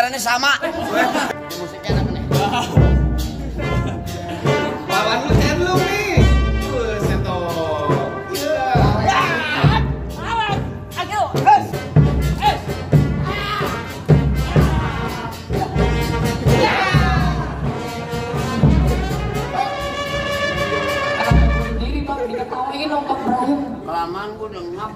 bayarannya sama. Musiknya enak nih. Lawan lu kan lu nih. Seto. Kelamaan gue udah ngap.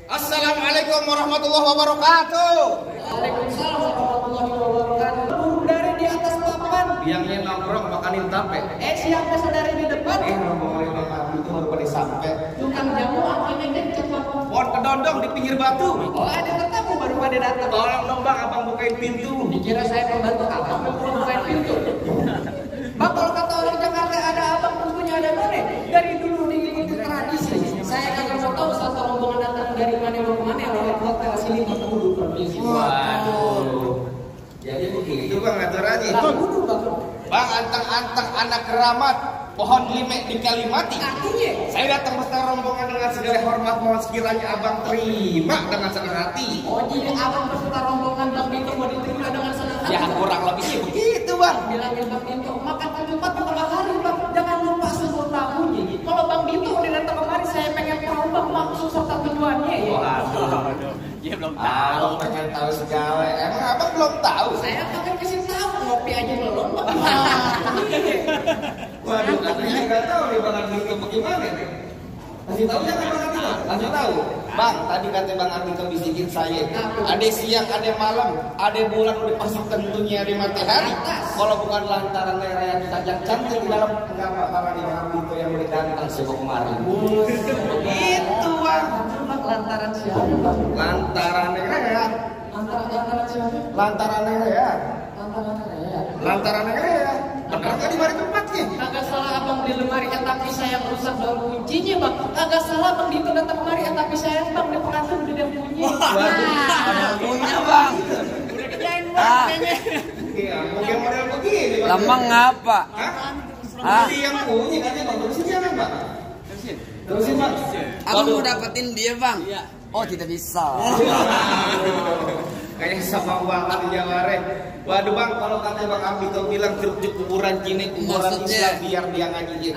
Assalamualaikum warahmatullahi wabarakatuh. Waalaikumsalam warahmatullahi wabarakatuh. Dari di atas papan. Biangnya nongkrong makanin tape. Siapa saudari di depan? Ngomongin apa itu baru pada sampai. Tukang jamu akhirnya gencet Bang. Pohon kedondong di pinggir batu. Oh, ada tetamu baru pada datang. Tolong dong bang, abang bukain pintu. Dikira saya pembantu abang belum bukain pintu. Bang, kalau kata orang Jakarta ada abang tentunya ada none. Dari dulu diikuti tradisi. Saya kagak mau tahu satu rombongan datang dari mana mau kemana lewat hotel sini ketemu dulu permisi. Waduh. Jadi begitu bang aturannya. Bang, antang-antang anak keramat, pohon limek di Kalimati. Artinya, saya datang beserta rombongan dengan segala hormat, mohon sekiranya abang terima dengan senang hati. oh jadi abang beserta rombongan Bang Binto mau diterima dengan senang hati. Ya kurang lebihnya begitu bang. Bilangin Bang Binto, makan ketupat pertama kali Bang, jangan lupa sebut tamunya. Kalau Bang Binto udah datang kemari, saya pengen tahu Bang maksud serta tujuannya ya. Waduh. Dia belum tahu. Pengen tahu segala. Emang abang belum tahu? Saya akan kasih tahu, ngopi aja belum Bang. Waduh, katanya nggak tahu nih bang Ardito bagaimana nih. Kasih tahu jangan bang Ardito. Kasih tahu. Bang, tadi kata bang Ardito bisikin saya. Ada siang, ada malam, ada bulan udah pasti tentunya ada matahari. Kalau bukan lantaran yang tajam cantik di dalam, nggak bakalan di bang Ardito yang boleh datang sebelum kemarin. Itu bang. Lantaran siapa Bang? Lantaran ya. Lantaran siapa? Lantaran ya. Lantaran ya. Benar nggak di mari tempatnya? Kagak salah abang di lemari tapi saya merusak daun kuncinya Bang. Kagak salah Bang Dito datang kemari tapi saya Bang di pengantin udah ada bunyi. Ada punya bang. Udah kerjain Bang kayaknya. Iya, mungkin model begini. Bang. Lambang ngapa? Hah? Jadi yang punya katanya bang terusin jangan bang. Terusin bang. Aku mau dapetin dia bang. Oh tidak bisa. kayak sama banget di Jaware. Waduh bang, kalau kata bang Abito bilang truk kuburan Cine, kuburan Islam biar dia ngajiin.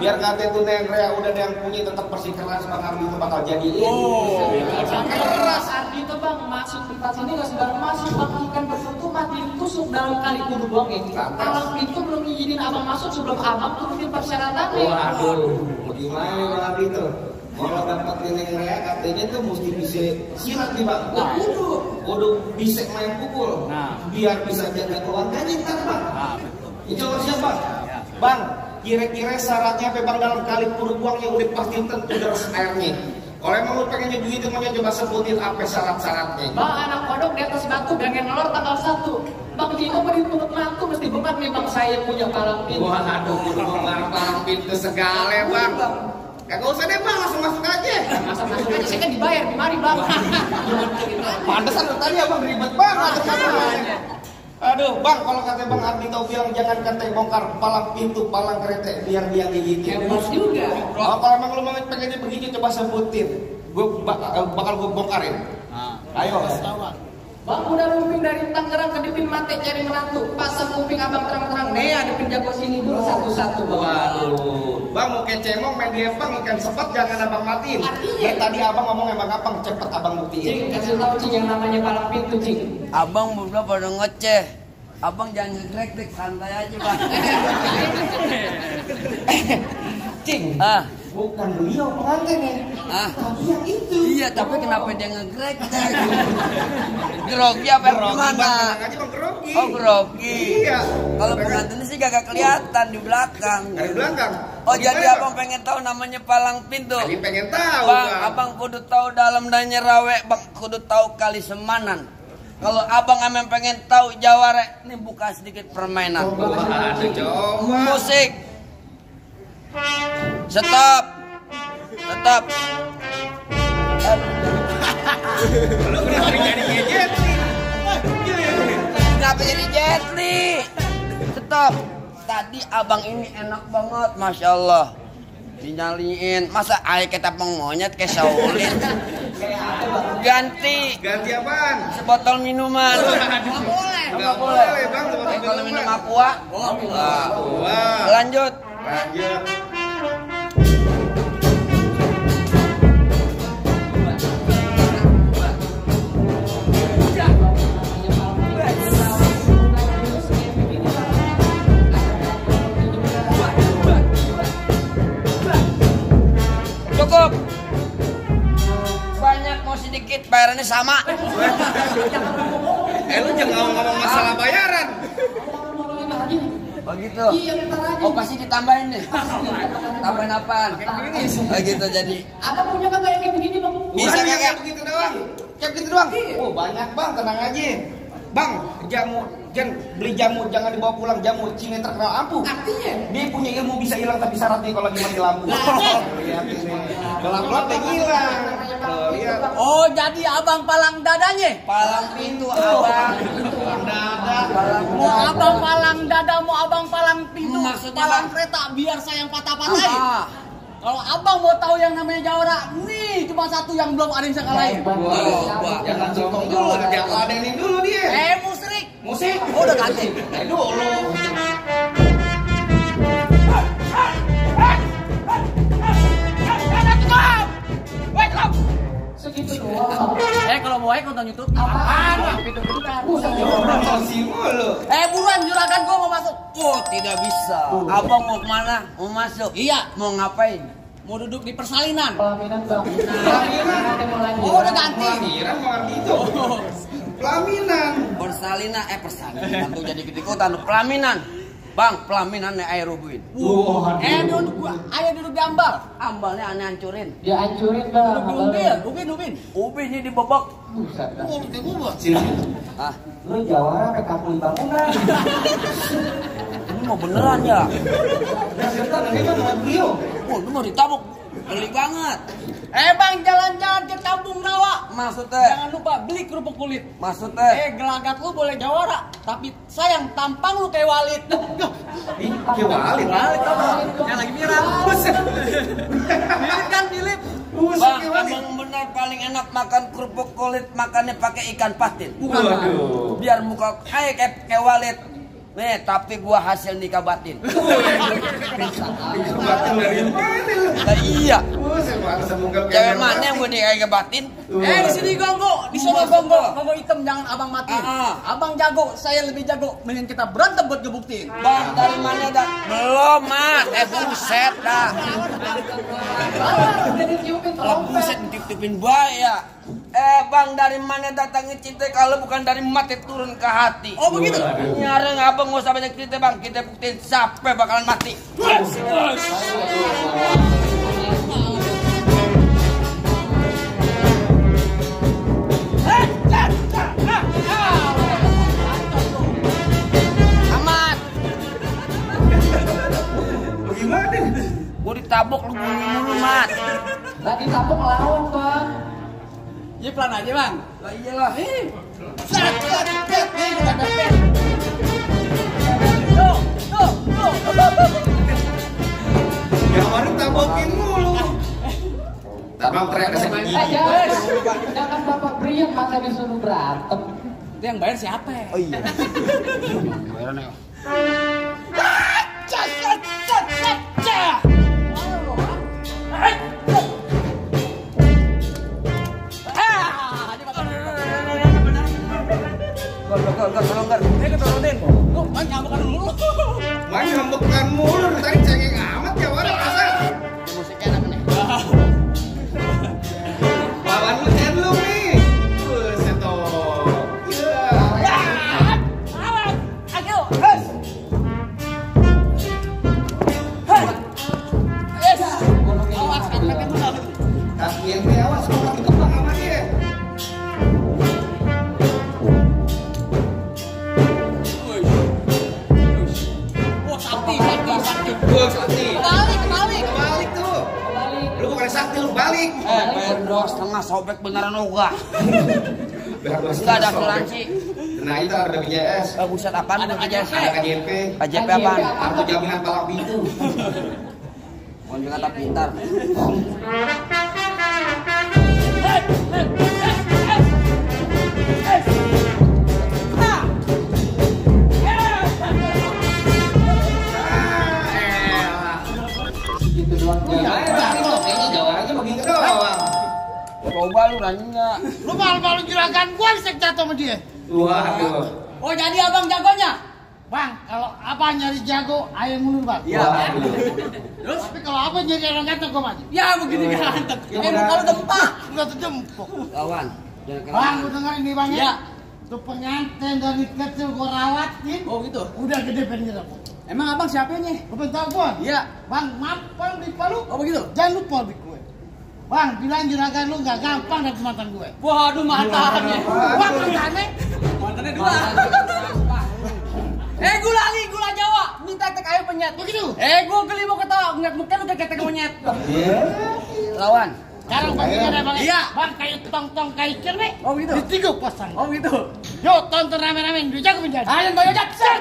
Biar kata itu Neng Rea udah ada yang punya tetap bersikeras bang Abito bakal jadiin. Oh, keras Abito bang masuk tempat sini nggak sembarang masuk bang, ikan bersentuh mati ditusuk dalam kali kudu buang ini. Kalau pintu belum izinin abang masuk sebelum abang turutin persyaratannya. Waduh, gimana bang Abito? Kalau dapat Neng Rea katanya tuh mesti bisa silat nih bang. Kudu bisa main pukul. Biar bisa jaga keluarganya ntar bang. Itu siapa? Bang, kira-kira syaratnya apa bang dalam kali kudu buang yang udah pasti tentu deras airnya. Kalau emang lu pengen nyeduh itu maunya coba sebutin apa syarat-syaratnya. Bang, anak kodok di atas batu pengen ngelor tanggal 1. Bang Jiko berhitungan mantu mesti beban nih bang, saya punya palang pintu. Waduh, kudu bongkar palang pintu segala bang. Kagak usah deh bang, langsung masuk aja. Masuk aja, saya kan dibayar di mari bang. Pantesan lu tadi abang ribet banget. Aduh bang, kalau kata bang Abito bilang jangan kata bongkar palang pintu, palang kereta biar dia gigitin. Hebat juga. Kalau emang lu mau pengennya begitu coba sebutin. Gue bakal gue bongkarin. Ayo. Bang udah lumping dari Tangerang ke Dipin Mate cari meratu. Pasang kuping abang terang-terang. Nih ada penjago sini dulu satu-satu bang. Waduh, bang mau kecemong main di Epang ikan sepet jangan abang matiin. Ya tadi abang ngomong emang abang cepet abang buktiin. Cing, kasih tau Cing yang namanya palang pintu Cing. Abang berdua pada ngeceh. Abang jangan ngegrek-grek, santai aja bang. Cing, bukan beliau pengantinnya. Tapi yang itu. Iya, tapi kenapa dia ngegrek-grek? Grogi apa gimana? Aja bang grogi. Oh grogi. Iya. Kalau pengantinnya sih gak kelihatan di belakang. Dari belakang. Oh jadi abang pengen tahu namanya palang pintu. Ini pengen tahu Bang, abang kudu tahu dalam danya rawe, bang kudu tahu kali semanan. Kalau abang emang pengen tahu Jaware, ini buka sedikit permainan. Coba. Musik. Stop. Stop. Lu kenapa jadi gadget nih? Kenapa jadi Jet Li? Stop. Tadi abang ini enak banget, masya Allah. Dinyaliin, masa air kita monyet kayak Shaolin. Ganti apaan? sebotol minuman. Nggak boleh bang. Kalau minum aqua. Lanjut. Cukup. Banyak mau sedikit, bayarannya sama. Lu jangan ngomong masalah bayaran. Oh gitu. Oh pasti ditambahin deh. Tambahin apaan? Oh gitu jadi. Abang punya kagak yang kayak begini bang? Bisa kayak begitu doang. Kayak begitu doang. Oh banyak bang, tenang aja. Bang, beli jamu jangan dibawa pulang, jamu Cine terkenal ampuh. Artinya? Dia punya ilmu bisa hilang tapi syaratnya kalau lagi mati lampu. Lihat ini. Gelap-gelap dia hilang. Lihat. Oh jadi abang palang dadanya? Palang pintu abang. Mau abang palang dada, mau abang palang pintu, Maksudnya, palang Bang? kereta biar saya yang patah-patahin. Kalau abang mau tahu yang namanya Jawara, nih cuma satu yang belum ada yang saya kalahin. Jangan sokong dulu, jangan ladenin dulu dia. Musrik. Musik. Oh udah ganti. Dulu. Segitu doang. Kalau mau nonton YouTube, apaan? Pintu-pintuan. Masih mulu. Buruan juragan gua mau masuk. Oh tidak bisa. Abang mau kemana? Mau masuk? Iya. Mau ngapain? Mau duduk di persalinan. Pelaminan bang. Oh udah ganti. Pelaminan mau gitu. Pelaminan. Persalinan tuh jadi ikut-ikutan. Pelaminan. Bang, pelaminan nih air rubuhin. Duduk gua. Ayo duduk di ambal. Ambalnya aneh hancurin. Ya hancurin bang. Ubinnya dibobok. Sini. Lu Jawara kayak kapuli bangunan. Ini mau beneran ya? Oh, lu mau ditabuk. Geli banget. Bang jalan-jalan ke Kampung Rawa. Maksudnya? Jangan lupa beli kerupuk kulit. Maksudnya? Gelagat lu boleh Jawara, tapi sayang tampang lu kayak Walid. Kayak Walid. Yang lagi viral. Mirip kan Philip. Bang, emang bener paling enak enak makan kerupuk kulit, makannya pakai ikan patin. Waduh. Biar muka kayak Walid. Nih, tapi gua hasil nikah batin. Batin dari mana lu? Nah, iya. Cewek mana yang gua nikah batin? Di sini Gonggo, di sana Gonggo hitam jangan abang mati. Abang jago, saya lebih jago. Mending kita berantem buat ngebuktiin. Bang, dari mana dah? Belum, Mat. Buset dah. Kalau buset ditip-tipin ya. Bang, dari mana datangnya cinta kalau bukan dari mati turun ke hati? Oh, begitu? Nyareng abang nggak usah banyak cerita, Bang. Kita buktiin siapa bakalan mati. Amat. Gimana? Gua ditabok lu bunyi mulu, Mat. Lagi tabung lawan, Bang. Ya pelan aja, Bang. Lah iyalah. Yang baru tabokin mulu. Tabang teriak ke segi. Jangan Bapak Brian masa disuruh berantem. Itu yang bayar siapa ya? Oh iya. Bayaran ya. Gor. Keturunin. Lu main nyambukan dulu. Main ngambekan mulu, tadi cengeng amat ya orang asal. Musiknya enak nih. Lawan lu lu nih. Buset toh. Iya. Ayo. Awas, angkatnya benar. Kasian gue awas kalau kita bang sama dia. Sakti. Kebalik tuh. Lu bukan sakti, lu balik. Bayar 2,5 sobek beneran oga. Enggak ada asuransi. Nah itu ada BPJS. Buset apaan ada BPJS? Ada KJP. KJP apaan? Kartu jaminan palang pintu. Mohon juga tak pintar. Coba lu nanya. Lu malu-malu juragan gua disek jatuh sama dia. Waduh. Oh jadi abang jagonya? Bang, kalau apa nyari jago, ayo mundur bang. Iya. Terus? Tapi kalau apa nyari orang ganteng gua maju. Ya begini ganteng. Kalau tempat. Udah terjemput. Lawan. Jangan kena. Bang, lu dengerin nih bang Ya. ya. Tuh pengantin dari kecil gua rawatin. Oh gitu. Udah gede pengen rambut. Emang abang siapanya? Lu pengen tahu gua? Iya. Bang, mampal di Palu. Oh begitu. Jangan lupa di gue. Bang, bilang juragan lu gak gampang dapet mantan gue. Waduh mantannya. Bang, mantannya. Mantannya dua. Gula Jawa. Minta tek ayo penyet. Begitu. Gua geli mau ketawa. Ngeliat muka lu kayak tek monyet. Lawan. Sekarang bagian ada bang. Iya. Bang, kayak tong-tong kayak nih. Oh gitu. Ditigo pasang. Oh gitu. Yo, tonton rame-rame. Dia jago menjadi. Ayo Mbak Yojak. Set.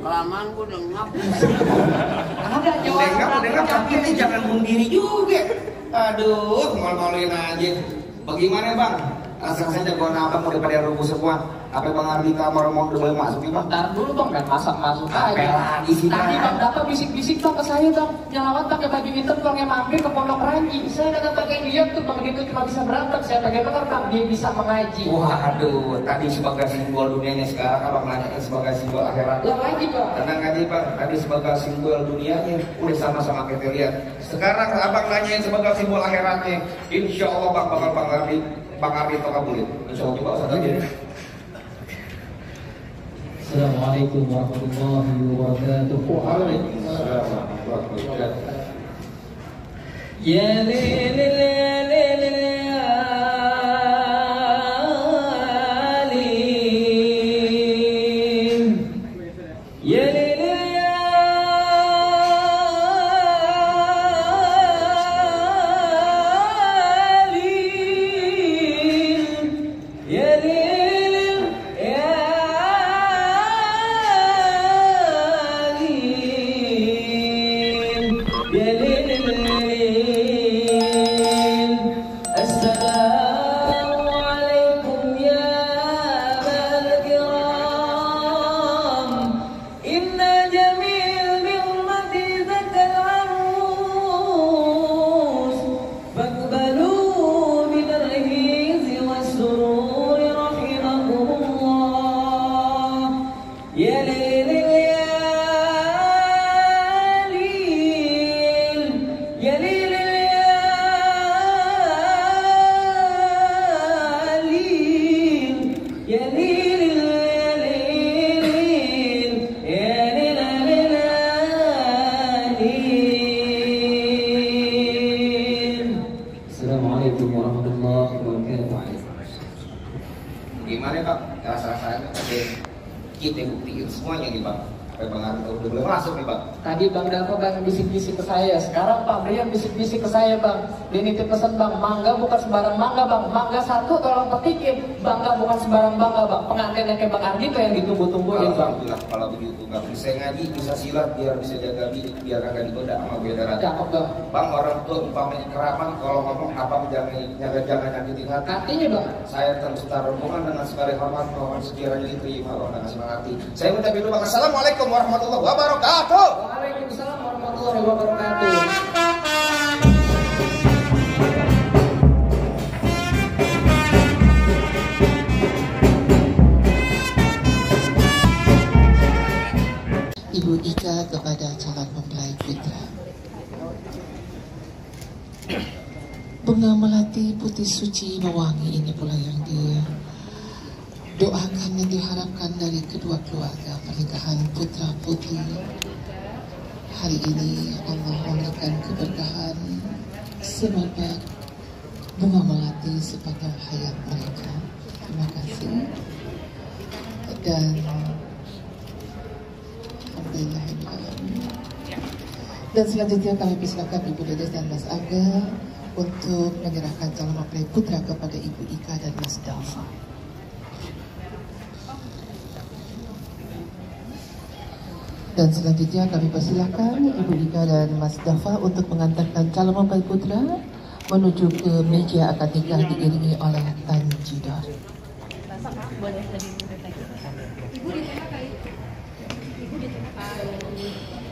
Kelamaan gua udah ngap. Dengar tapi ini jangan bunuh diri juga. Aduh, malu-maluin aja. Bagaimana bang? Asal saja gua abang udah pada rubuh semua. Apa Bang Ardi kamar mau boleh masuk Bang? Bentar dulu Bang, dan masuk Apa aja. lagi sih, Tadi Bang? Bang Dapat bisik-bisik Bang ke saya Bang, nyelawat pakai baju hitam Bang yang mampir ke Pondok Ranji. Saya kata pakai dia tuh Bang, dia tuh cuma bisa berantem. Saya pakai benar Bang, dia bisa mengaji. Waduh, tadi sebagai simbol dunianya, sekarang abang nanya sebagai simbol akhirat. Yang lagi Bang. Tenang aja Bang, tadi sebagai simbol dunianya udah sama-sama kita lihat. Sekarang abang nanyain sebagai simbol akhiratnya. Insya Allah Bang bakal Bang Ardi kabulin. Insya Allah, coba Ustaz aja. Assalamualaikum warahmatullahi wabarakatuh. Waalaikumsalam warahmatullahi wabarakatuh. Ya Assalamualaikum warahmatullahi wabarakatuh. Gimana Bang? Rasa-rasanya kita buktiin semuanya nih Bang. Apa Bang Ardi udah boleh masuk nih Bang? Tadi Bang Dapo Bang bisik-bisik ke saya, sekarang Pak Brian bisik-bisik ke saya Bang. Dia nitip pesan Bang, mangga bukan sembarang mangga Bang, mangga satu tolong petikin, bangga bukan sembarang bangga Bang. Pengantin kayak Bang Ardi tuh yang ditunggu-tungguin Bang. Alhamdulillah kalau begitu Bang, bisa ngaji, bisa silat, biar bisa jaga diri, biar agak digoda sama beda rata. Cakep Bang. Bang, orang tua umpamanya keramat kalau ngomong apa jangan nyakitin hati. Artinya Bang, Saya terus taruh hubungan dengan segala hormat, mohon sekiranya diterima Allah dengan senang hati. Saya minta dulu Bang. Assalamualaikum warahmatullahi wabarakatuh. Waalaikumsalam warahmatullahi wabarakatuh. Ibu Ika kepada calon mempelai putra. Bunga melati putih suci mewangi ini pula yang dia doakan dan diharapkan dari kedua keluarga pernikahan putra putri. Hari ini Allah memberikan keberkahan semoga bunga melati sepanjang hayat mereka. Terima kasih. Dan dan selanjutnya kami persilakan Ibu Dedes dan Mas Angga untuk menyerahkan calon mempelai putra kepada Ibu Ika dan Mas Dafa. Dan selanjutnya kami persilakan Ibu Ika dan Mas Dafa untuk mengantarkan calon mempelai putra menuju ke meja akad nikah diiringi oleh tanjidor. Boleh lebih mudah lagi. Ibu di tengah kali. Ibu di tengah.